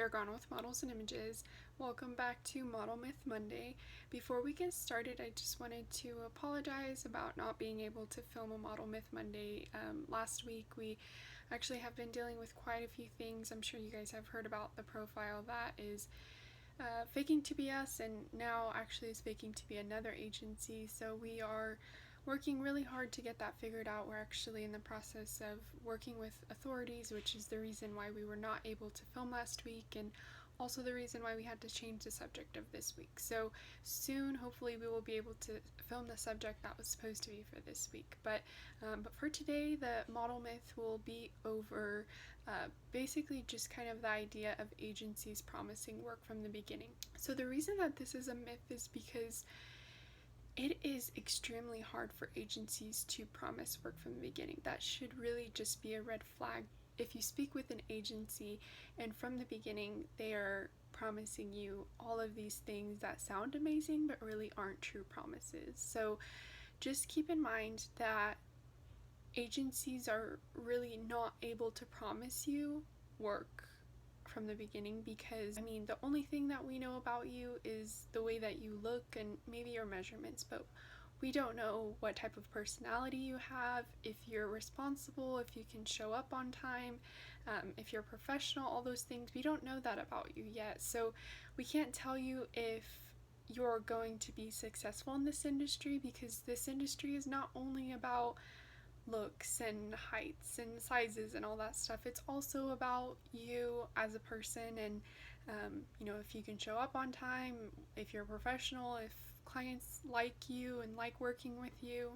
Gargano with Models and Images. Welcome back to Model Myth Monday. Before we get started, I just wanted to apologize about not being able to film a Model Myth Monday last week. We actually have been dealing with quite a few things. I'm sure you guys have heard about the profile that is faking to be us and now actually is faking to be another agency. So we are working really hard to get that figured out. We're actually in the process of working with authorities, which is the reason why we were not able to film last week and also the reason why we had to change the subject of this week. So soon, hopefully, we will be able to film the subject that was supposed to be for this week. But for today, the model myth will be over basically just kind of the idea of agencies promising work from the beginning. So the reason that this is a myth is because it is extremely hard for agencies to promise work from the beginning. That should really just be a red flag. If you speak with an agency and from the beginning they are promising you all of these things that sound amazing but really aren't true promises. So just keep in mind that agencies are really not able to promise you work from the beginning because, the only thing that we know about you is the way that you look and maybe your measurements, but we don't know what type of personality you have, if you're responsible, if you can show up on time, if you're professional, all those things. We don't know that about you yet. So we can't tell you if you're going to be successful in this industry because this industry is not only about looks and heights and sizes and all that stuff. It's also about you as a person and if you can show up on time, if you're a professional, if clients like you and like working with you.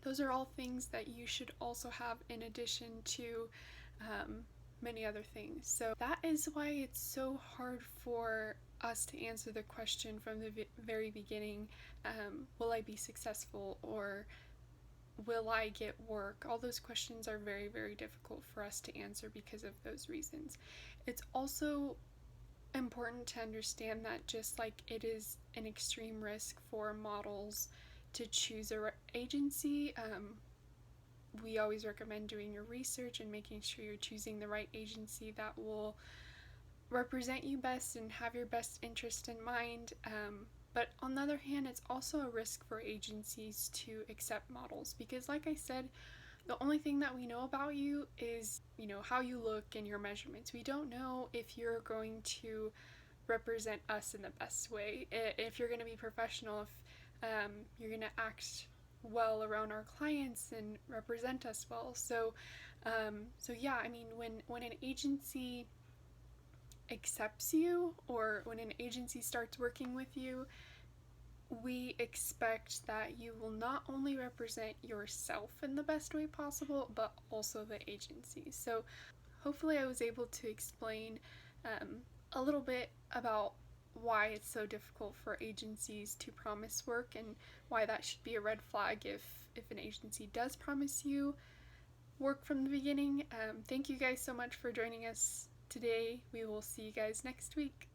Those are all things that you should also have in addition to many other things. So that is why it's so hard for us to answer the question from the very beginning, will I be successful, or will I get work? All those questions are very, very difficult for us to answer because of those reasons. It's also important to understand that just like it is an extreme risk for models to choose a agency, we always recommend doing your research and making sure you're choosing the right agency that will represent you best and have your best interest in mind. But on the other hand, it's also a risk for agencies to accept models because, like I said, the only thing that we know about you is, how you look and your measurements. We don't know if you're going to represent us in the best way, if you're going to be professional, if you're going to act well around our clients and represent us well. So yeah, when an agency accepts you or when an agency starts working with you, we expect that you will not only represent yourself in the best way possible, but also the agency. So hopefully I was able to explain a little bit about why it's so difficult for agencies to promise work and why that should be a red flag if an agency does promise you work from the beginning. Thank you guys so much for joining us today. We will see you guys next week.